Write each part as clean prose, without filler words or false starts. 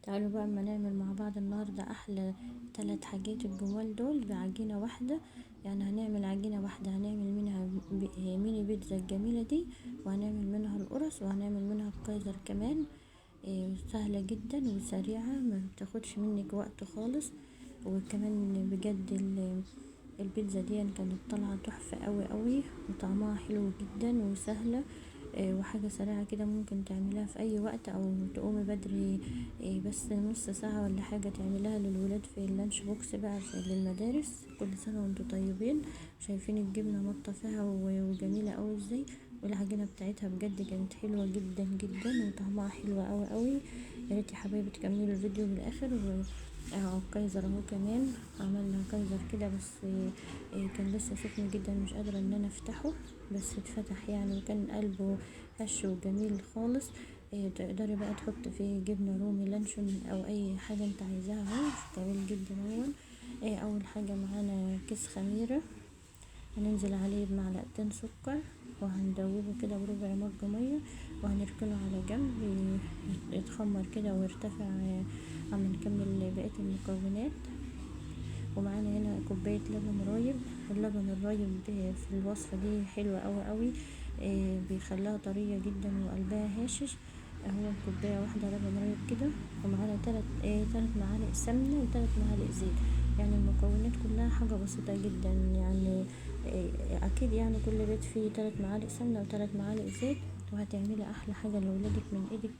تعالوا بقى اما نعمل مع بعض النهاردة احلى 3 حاجات الجمال دول بعجينة واحدة. يعني هنعمل عجينة واحدة، هنعمل منها ميني بيتزا الجميلة دي، وهنعمل منها القرص، وهنعمل منها الكايزر كمان. سهلة جدا وسريعة، ما بتاخدش منك وقت خالص. وكمان بجد البيتزا دي كانت طالعة تحفة قوي قوي، وطعمها حلو جدا وسهلة. وحاجة سريعة كده، ممكن تعملها في اي وقت او تقومي بدري. بس نص ساعة ولا حاجة تعملها للولاد في اللانش بوكس بقى للمدارس. كل سنة وانتم طيبين. شايفين الجبنة مطة فيها وجميلة اوي ازاي، والعجينة بتاعتها بجد كانت حلوة جدا جدا وطعمها حلو اوي اوي. يا ريت يا حبايبي تكملوا الفيديو للاخر. اهو كايزر اهو كمان عملنا كايزر كده، بس كان لسه سخن جدا، مش قادرة ان انا افتحه، بس اتفتح يعني، وكان قلبه هش وجميل خالص. تقدري بقى تحط فيه جبنة رومي لانشون او اي حاجة انت عايزاها، اهو جميل جدا اهو. اول حاجة معانا كيس خميرة، هننزل عليه بمعلقتين سكر، وهندوبه كده بربع مج مية، وهنركنه على جنب يتخمر كده ويرتفع. اما نكمل بقية المكونات. ومعانا هنا كوباية لبن رايب. اللبن الرايب في الوصفة دي حلوة قوي قوي، بيخليها طرية جدا وقلبها هاشش. اهو كوباية واحدة لبن رايب كده. ومعانا تلات معالق سمنة وتلات معالق زيت. يعني المكونات كلها حاجة بسيطة جدا يعني. اكيد يعني كل بيت فيه 3 معالق سمنة وتلات معالق زيت، وهتعملي احلى حاجة لولادك من ايدك.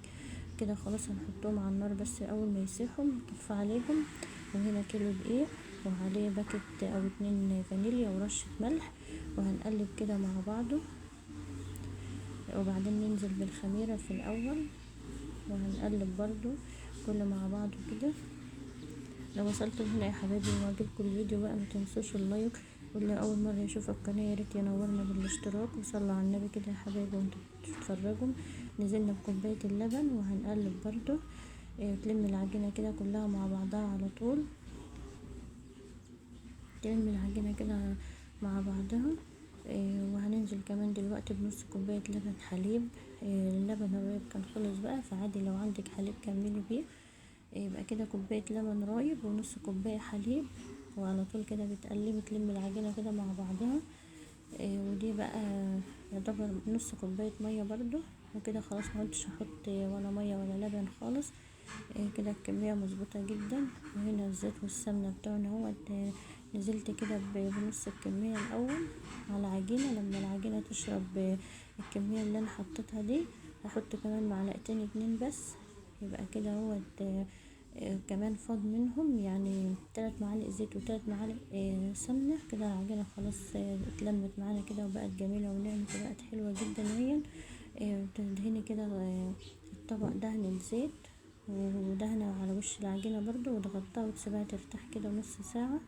كده خلاص هنحطهم على النار، بس اول ما يسيحوا نطفي عليهم. وهنا كيلو دقيق، وعليه باكت او 2 فانيليا ورشة ملح، وهنقلب كده مع بعضه. وبعدين ننزل بالخميرة في الاول، وهنقلب برضو كله مع بعضه كده. لو وصلتوا هنا يا حبايبي وعجبكم الفيديو بقى، ما تنسوش اللايك. واللي اول مره يشوف القناه يا ريت ينورنا بالاشتراك، وصلوا على النبي كده يا حبايبي وانتوا بتتفرجوا. نزلنا بكوبايه اللبن وهنقلب برضو. تلم العجينه كده كلها مع بعضها على طول. تلم العجينه كده مع بعضها. وهننزل كمان دلوقتي بنص كوبايه لبن حليب. اللبن الرايب كان خلص بقى، فعادي لو عندك حليب كملي بيه. يبقى كده كوباية لبن رايب ونص كوباية حليب، وعلى طول كده بتقلبي تلمي العجينة كده مع بعضها. ودي بقى يعتبر نص كوباية مية برضو. وكده خلاص مقعدتش احط ولا مية ولا لبن خالص. كده الكمية مظبوطة جدا. وهنا الزيت والسمنة بتوعنا اهو. نزلت كده بنص الكمية الاول على العجينة. لما العجينة تشرب الكمية اللي انا حطيتها دي، هحط كمان معلقتين 2 بس. يبقى كده هو كمان فاض منهم يعني 3 معالق زيت و3 معالق سمنة. كده العجينة خلاص اتلمت معانا كده وبقت جميلة ونعمت وبقت حلوة جدا اهي. تدهني كده الطبق دهن زيت، ودهنة على وش العجينة برضو، وتغطيها وتسيبها ترتاح كده نص ساعة.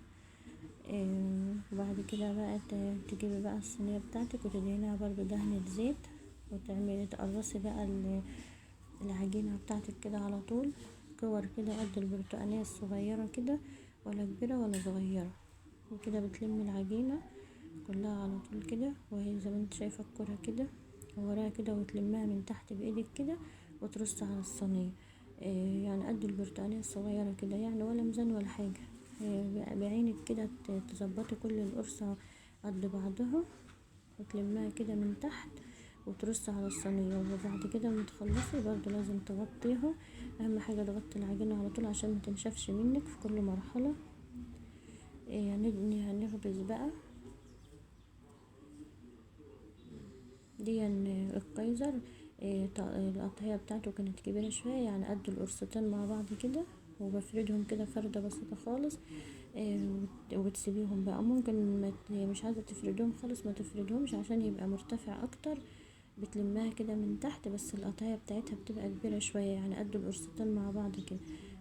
وبعد كده بقى تجيبي بقى الصينية بتاعتك وتدهنيها برضو دهنة زيت، وتعملي تقرصي بقى العجينة بتاعتك كده على طول. كور كده قد البرتقانية الصغيرة كده، ولا كبيرة ولا صغيرة. وكده بتلمي العجينة كلها على طول كده، وهي زي ما انت شايفة الكرة كده وراها كده، وتلمها من تحت بايدك كده وترص على الصينية. يعني قد البرتقانية الصغيرة كده يعني، ولا ميزان ولا حاجة. بعينك كده تظبطي كل القرصة قد بعضها، وتلمها كده من تحت وترص على الصينية. وبعد كده لما تخلصي برضو لازم تغطيها. اهم حاجة تغطي العجينة على طول عشان ما تنشفش منك في كل مرحلة. هنخبز بقى دي الكايزر. القطعية بتاعته كانت كبيرة شوية، يعني قد القرصتين مع بعض كده. وبفردهم كده فردة بسيطة خالص. وتسيبيهم بقى. ممكن مش عايزة تفردهم خالص، ما تفردهمش عشان يبقى مرتفع اكتر. بتلمها كده من تحت، بس القطعية بتاعتها بتبقى كبيرة شوية، يعني قد القرصتين مع بعض كده.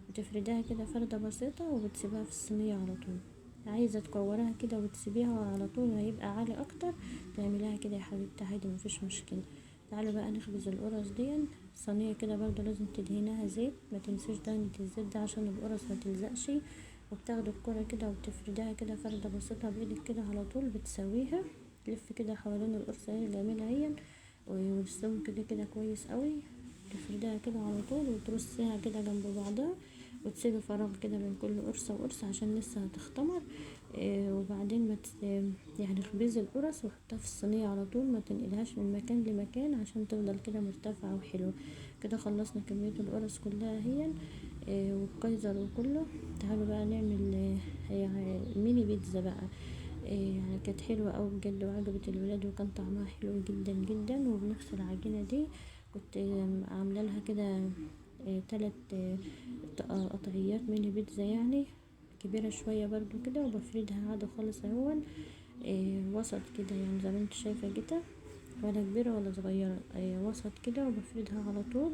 بتفردها كده فردة بسيطة وبتسيبها في الصينية على طول. عايزة تكورها كده وتسيبيها على طول هيبقى عالي اكتر، تعمليها كده يا حبيبتي عادي مفيش مشكلة. تعالوا بقى نخبز القرص دي. صينية كده برضو لازم تدهنها زيت، ما تنسيش دهنة الزيت ده عشان القرص ما تلزقش. وبتاخدي الكرة كده وبتفردها كده فردة بسيطة بايدك كده على طول، بتسويها تلف كده حوالين القرص اهي جميلة اهي. والسمك كده كده كويس قوي. تفردها كده على طول وترصيها كده جنب بعضها، وتسيبي فراغ كده بين كل قرصة وقرصة عشان لسه هتختمر. وبعدين يعني اخبزي القرص وحطها في الصينية على طول، ما تنقلهاش من مكان لمكان عشان تفضل كده مرتفعة وحلوة. كده خلصنا كمية القرص كلها هي والكايزر وكله. تعالوا بقى نعمل يعني ميني بيتزا بقى. يعني كانت حلوة أوي بجد وعجبت الولاد وكان طعمها حلو جدا جدا. وبنفس العجينة دي كنت عاملة لها كده 3 قطعيات ميني بيتزا، يعني كبيرة شوية برضو كده، وبفردها عادة خالص اهون وسط كده، يعني زي ما انت شايفة كده، ولا كبيرة ولا صغيرة، وسط كده، وبفردها على طول.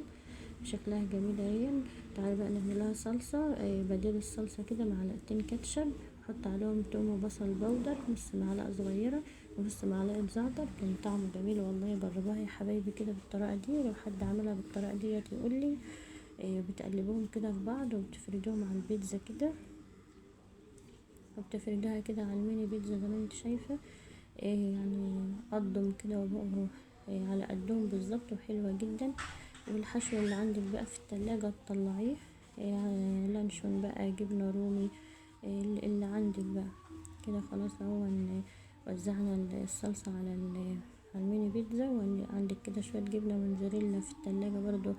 شكلها جميل اهي. تعالى بقى نعملها صلصة. بديل الصلصة كده معلقتين كاتشب، حط عليهم توم وبصل بودر نص معلقة صغيرة ونص معلقة زعتر، كان طعمه جميل والله. جربوها يا حبايبي كده بالطريقة دي، ولو حد عملها بالطريقة دي يقولي. بتقلبوهم كده في بعض وبتفردوهم على البيتزا كده، وبتفردها كده على الميني بيتزا زي ما انت شايفة. يعني قدهم كده وبقوا على قدهم بالظبط وحلوة جدا. والحشو اللي عندك بقى في التلاجة تطلعيه، لانشون بقى، جبنة رومي، اللي عندك بقى. كده خلاص اهو وزعنا الصلصة على الميني بيتزا. وعندك كده شوية جبنة موتزاريلا في التلاجة برضو،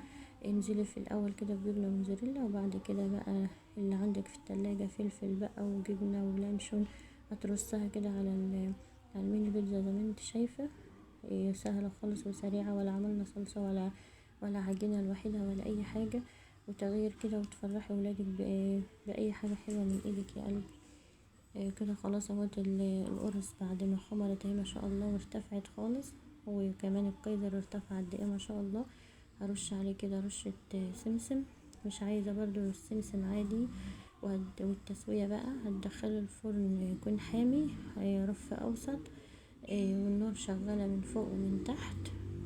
انزلي في الاول كده بجبنة موتزاريلا، وبعد كده بقى اللي عندك في التلاجة فلفل بقى وجبنة ولانشون هترصها كده على الميني بيتزا زي ما انت شايفة. سهلة خالص وسريعة، ولا عملنا صلصة ولا عجينة لوحدها ولا اي حاجة. وتغيير كده وتفرحي ولادك بأي حاجة حلوة من ايدك يا قلبي. كده خلاص اهوت القرص بعد ما خمرت اهي ما شاء الله وارتفعت خالص. وكمان القيدر ارتفع قد ايه ما شاء الله. هرش عليه كده رشة سمسم، مش عايزة برضو السمسم عادي. والتسوية بقى هتدخله الفرن يكون حامي رف اوسط، والنار شغالة من فوق ومن تحت.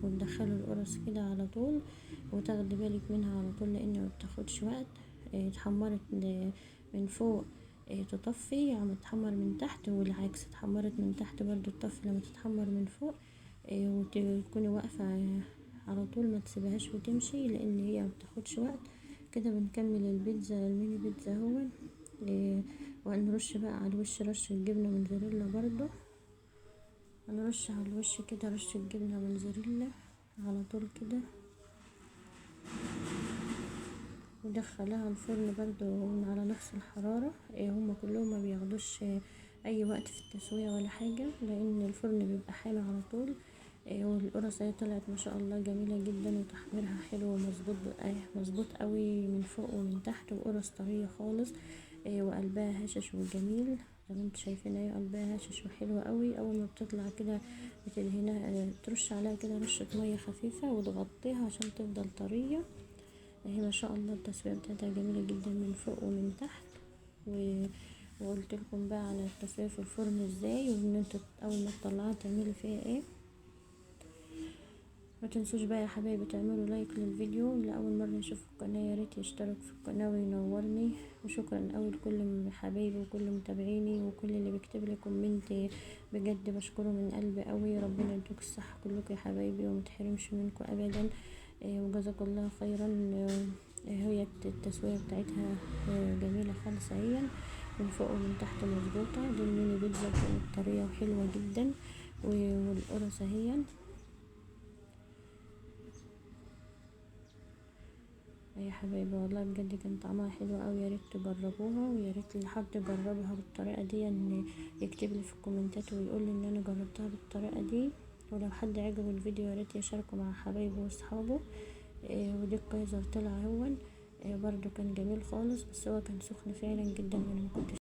وتدخلوا القرص كده على طول، وتاخدي بالك منها على طول لان ما بتاخدش وقت. اتحمرت من فوق تطفي عم تتحمر من تحت، والعكس اتحمرت من تحت برضو تطفي لما تتحمر من فوق. وتكوني واقفة على طول، ما تسيبهاش وتمشي لان هي ما بتاخدش وقت. كده بنكمل البيتزا الميني بيتزا هو. وهنرش بقى على الوش رشة جبنة موتزاريلا برضو. هنرش على الوش كده رشة جبنة موتزاريلا على طول كده، ودخلها الفرن برضو على نفس الحرارة. هما كلهم ما بياخدوش اي وقت في التسوية ولا حاجة، لان الفرن بيبقى حامي على طول. والقرص اهي طلعت ما شاء الله جميلة جدا، وتحميرها حلو ومظبوط مظبوط قوي من فوق ومن تحت، وقرص طرية خالص. وقلبها هشش وجميل زي ما انتوا شايفين اهي، قلبها هشش وحلوة قوي. اول ما بتطلع كده بتدهنها، ترش عليها كده رشة مية خفيفة وتغطيها عشان تفضل طرية. اهي ما شاء الله التسوية بتاعتها جميلة جدا من فوق ومن تحت. وقلت لكم بقى على التسوية في الفرن ازاي، وان انتوا اول ما تطلعوها تعملوا فيها ايه. ما تنسوش بقى يا حبايبي تعملوا لايك للفيديو. اللي اول مره يشوف القناه يا ريت يشترك في القناه وينورني. وشكرا قوي لكل حبايبي وكل متابعيني وكل اللي بيكتب لي كومنت، بجد بشكره من قلبي قوي. ربنا يدوك الصحه كلكم يا حبايبي وما تحرمش منكم ابدا. وجزاكم الله خيرا. هي التسويه بتاعتها جميله خالص اهي، من فوق ومن تحت مظبوطه. دي الميني بيتزا كانت طريه وحلوه جدا. والقرص اهي يا حبايبي، والله بجد كان طعمها حلو قوي. يا ريت تجربوها، ويا ريت اللي حد جربها بالطريقه دي ان يكتب لي في الكومنتات ويقول لي ان انا جربتها بالطريقه دي. ولو حد عجبه الفيديو يا ريت يشاركه مع حبايبه واصحابه. ودي الكايزر طلع هو برضو كان جميل خالص، بس هو كان سخن فعلا جدا وانا مكنتش